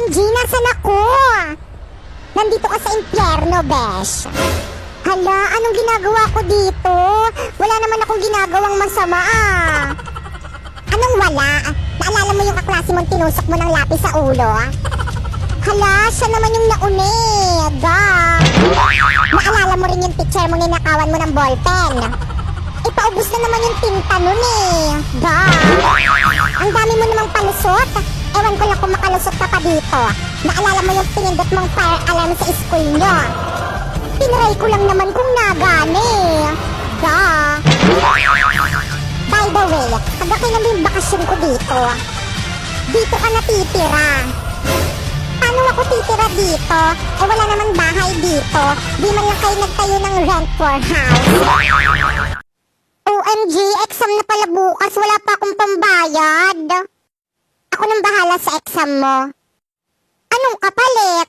OMG, nasan ako? Nandito ka sa impyerno, besh. Hala, anong ginagawa ko dito? Wala naman akong ginagawang masama Anong wala? Naalala mo yung kaklase mong tinusok mo ng lapis sa ulo? Hala, siya naman yung nauni. Naalala mo rin yung teacher mo ninakawan mo ng ballpen? Ipaubos na naman yung tinta nun Ang dami mo namang palusot. Ewan ko lang kung makalusot ka pa dito. Naalala mo yung pinindot mong fire alarm sa school nyo? Tinry ko lang naman kung nagani. By the way, hanggang kailan yung bakasyon ko dito? Dito ka natitira. Paano ako titira dito? Eh wala namang bahay dito. Di man lang kayo nagtayo ng rent for house. OMG, exam na pala bukas. Wala pa akong pambayad. Ako nang bahala sa exam mo. Anong kapalit?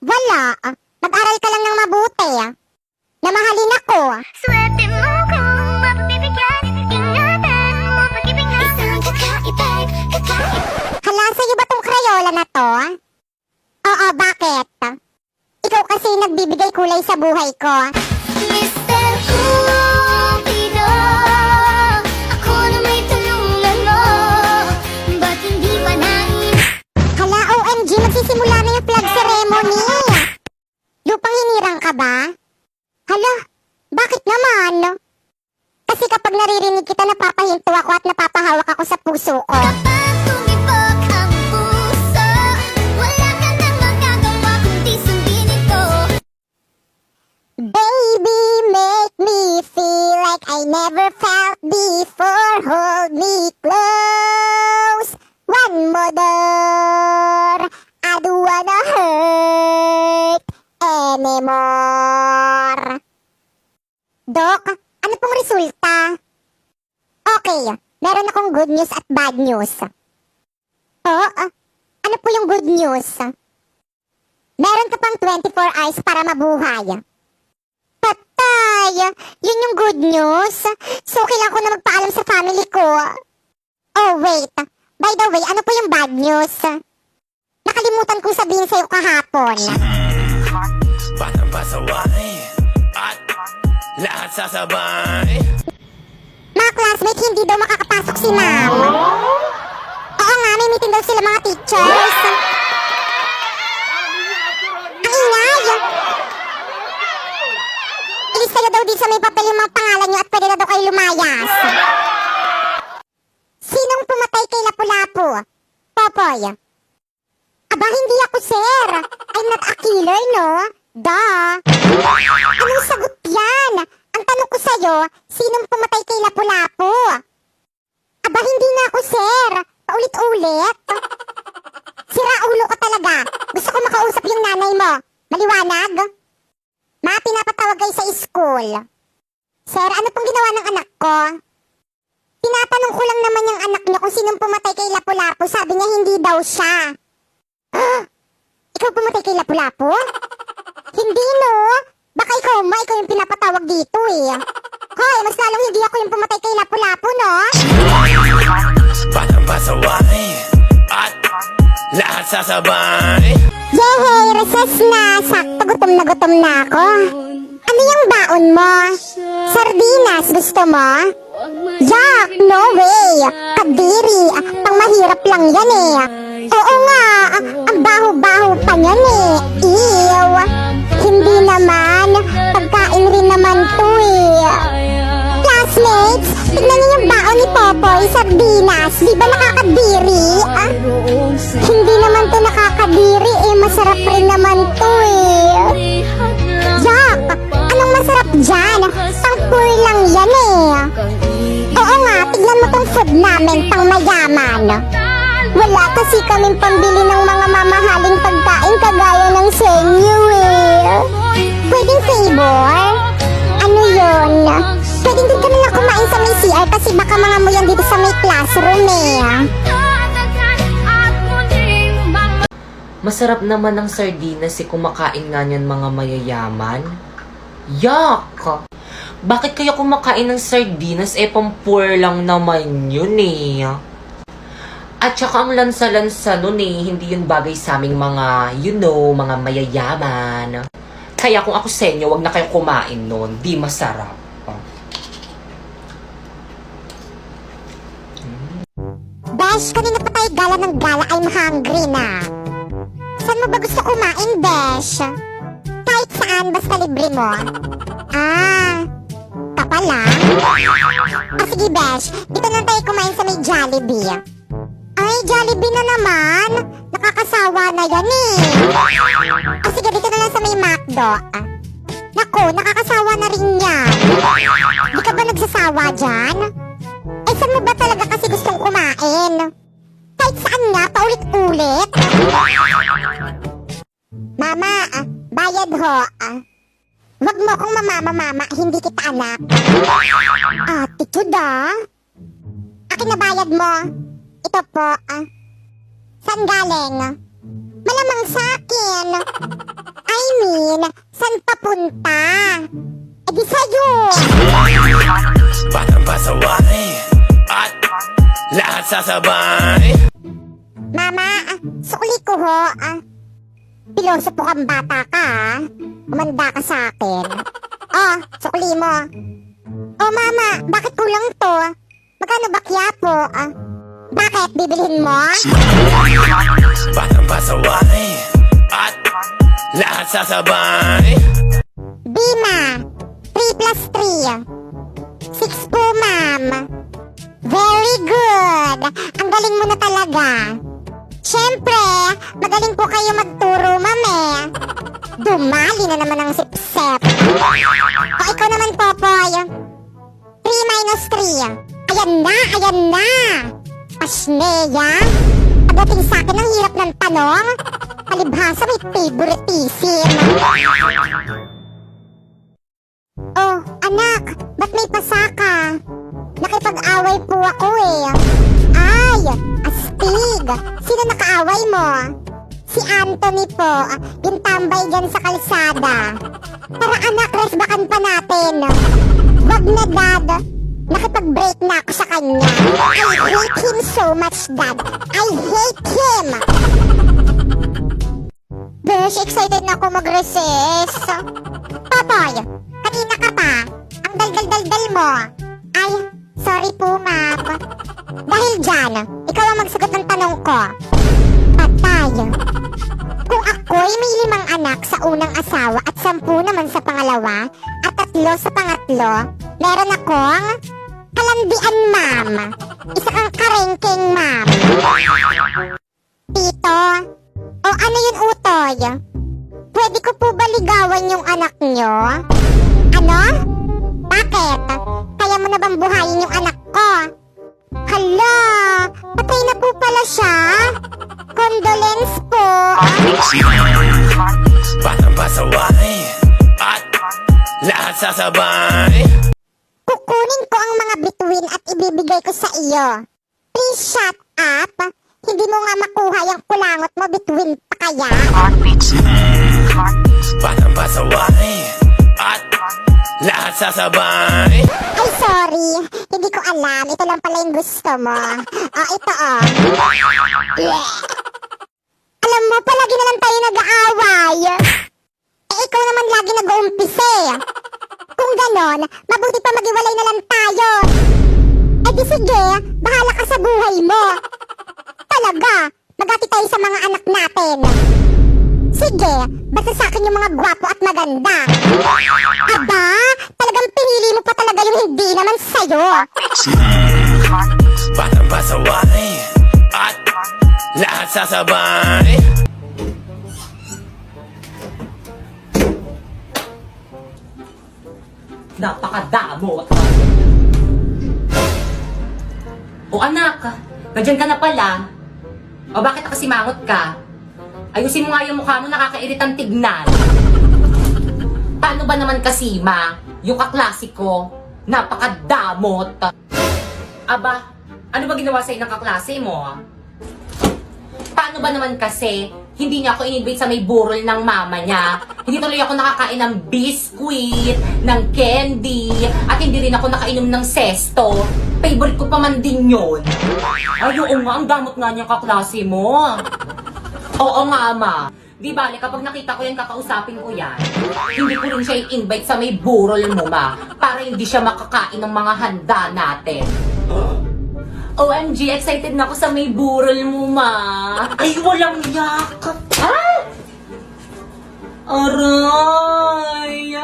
Wala. Mag-aral ka lang ng mabuti. Namahalin ako. Swerte mo kung mapapibigyan. Ingatan mo pag-ibigay. Isang kakaibig. Hala, sa'yo ba tong Crayola na to? Oo, bakit? Ikaw kasi nagbibigay kulay sa buhay ko. Mr. Cupido, ako na may tulungan mo. Ba't hindi pa Hala, OMG, magsisimula na yung flag ceremony. Lupang hinirang ka ba? Hala, bakit naman? Kasi kapag naririnig kita, napapahinto ako at napapahawak ako sa puso ko. Kapag tumibok ang puso, wala ka nang magagawa kundi sundin ito. Baby, make me feel like I never felt before. Hold me close. One more. I don't wanna hurt anymore. Dok, ano pong resulta? Okay, meron akong good news at bad news. Ano po yung good news? Meron ka pang 24 hours para mabuhay. Patay! Yun yung good news? So, kailangan ko na magpaalam sa family ko. Oh, wait. By the way, ano po yung bad news? Nakalimutan kong sabihin sa'yo kahapon. Batang pasaway at lahat sasabay. Mga classmates, hindi daw makakapasok si ma'am. Oo nga, may meeting daw sila mga teachers. Ang ingay! Ilista nyo daw din sa may papel yung mga pangalan nyo at pwede na daw kayo lumayas. Sinong pumatay kay Lapu-Lapu? Popoy. Aba, hindi ako, sir. I'm not a killer, no? Anong sagot yan? Ang tanong ko sa'yo, sinong pumatay kay Lapu-Lapu? Aba, hindi nga ako, sir. Paulit-ulit. Sira ulo ka talaga. Gusto ko makausap yung nanay mo. Maliwanag? Ma, pinapatawag kayo sa school. Sir, ano pong ginawa ng anak ko? Tinatanong ko lang naman yung anak niyo kung sinong pumatay kay Lapu-Lapu. Sabi niya hindi daw siya. Ikaw pumatay kay Lapu-Lapu? Hindi, no? Baka ikaw yung pinapatawag dito Hoy, mas lalong hindi ako yung pumatay kay Lapu-Lapu, no? Batang pasaway at lahat sasabay. Yehey, recess na. Sakto, gutom na ako. Ano yung baon mo? Sardinas, gusto mo? Yak, no way. Kadiri, pang mahirap lang yan Oo nga, ang baho-baho pa yan Ew. Hindi naman, pagkain rin naman to Classmates, tignan niyo yung baon ni Popoy, sardinas. Di ba nakakadiri? Hindi naman to nakakadiri masarap rin naman to Yak, anong masarap dyan? Pang poor lang yan Oo nga, tignan mo tong food namin, pang mayaman. Wala kasi kaming pambili ng mga mamahaling pagkain kagaya ng sa inyo Pwedeng favor? Ano yun? Pwedeng din kami lang kumain sa may CR kasi baka mga mo yan dito sa may classroom Masarap naman ng sardinas kumakain nga niyan mga mayayaman. Yak! Bakit kaya kumakain ng sardinas pang poor lang naman yun At saka ang lansa-lansa nun hindi yun bagay sa aming mga, mga mayayaman. Kaya kung ako sa inyo, wag na kayo kumain nun. Di masarap. Besh, kanina pa tayo gala ng gala. I'm hungry na. Saan mo ba gusto kumain, Besh? Kahit saan, basta libre mo. Ka pala? Sige, Besh. Dito na tayo kumain sa may Jollibee. Ay, Jollibee na naman. Nakakasawa na yan sige, dito na lang sa may McDo. Naku, nakakasawa na rin yan. Di ka ba nagsasawa dyan? Saan mo ba talaga kasi gustong kumain? Kahit saan nga, paulit-ulit. Mama, bayad ho. Wag mo akong mama, hindi kita anak. Attitude Akin na bayad mo. Ito po. Saan galing? Malamang sa akin. I mean, saan papunta? Di sa'yo. Batang pasaway at lahat sasabay. Mama, sukli ko ho. Pilosopo kang bata ka Umanda ka sa akin. Sukli mo. Mama, bakit kulang to? Magkano ba kya po? Bakit? Bibilhin mo? Batang pasaway at lahat sasabay. Bima, 3 plus 3. 6 po, ma'am. Very good. Ang galing mo na talaga. Siyempre, magaling po kayo magturo, ma'am Dumali na naman ang sipsep. Ikaw naman, Popoy. 3 minus 3. Ayan na. Pasneya. Pagdating sa akin ang hirap ng tanong. Palibhasa may favoritism. Anak, ba't may pasaka? Nakipag-away po ako Ay, astig. Sino nakaaway mo? Si Anthony po, yung tambay dyan sa kalsada. Tara anak, resbakan pa natin. Wag na, Dad. Nakipag-break na ako sa kanya. I hate him so much, Dad. I hate him. Besh, excited na ako mag-recess. Popoy, kanina ka pa. Ang dal-dal-dal-dal mo. Ay, sorry po, ma'am. Dahil dyan, ikaw ang magsagot ng tanong ko. Patay. Kung ako'y may 5 anak sa unang asawa at 10 naman sa pangalawa at 3 sa pangatlo, meron akong kalandian, ma'am. Isa kang karengking, ma'am. Tito, ano yun, utoy? Pwede ko po ba ligawan yung anak nyo? Ano? Bakit? Kaya mo na bang buhayin yung anak ko? Hala, patay na po pala siya. Condolence po. Batang pasaway at lahat sasabay. Kukunin ko ang mga bituin at ibibigay ko sa iyo. Please shut up. Hindi mo nga makuha yung kulangot mo, bituin pa kaya? Batang pasaway at lahat sasabay. Ay, sorry. Hindi ko alam. Ito lang pala yung gusto mo. Ito Alam mo, palagi na lang tayo nag-aaway. Ikaw naman lagi nag-uumpise. Kung ganon, mabuti pa maghiwalay na lang tayo. Di sige, bahala ka sa buhay mo. Talaga, magati tayo sa mga anak natin. Sige, basta sa akin yung mga gwapo at maganda. Aba, talagang pinili mo pa talaga yung hindi naman sa'yo. Batang pasaway at lahat sasabay. Napakadamo. Anak, nandiyan ka na pala. Bakit nakasimangot ka? Ayusin mo nga yung mukha mo, nakakairitang tignan. Paano ba naman kasi, Ma? Yung kaklasiko, napakadamot. Aba, ano ba ginawa sa'yo ng kaklase mo? Paano ba naman kasi, hindi niya ako in-invite sa may burol ng mama niya. Hindi tuloy ako nakakain ng biskuit, ng candy, at hindi rin ako nakainom ng sesto. Favorite ko pa man din yun. Ay, oo nga, ang damot nga niyang kaklase mo. Oo nga, ma. Di bale, kapag nakita ko yan, kakausapin ko yan. Hindi ko rin siya i-invite sa may burol mo, ma. Para hindi siya makakain ng mga handa natin. OMG, excited na ako sa may burol mo, ma. Ay, walang yakap. Ah! Aray!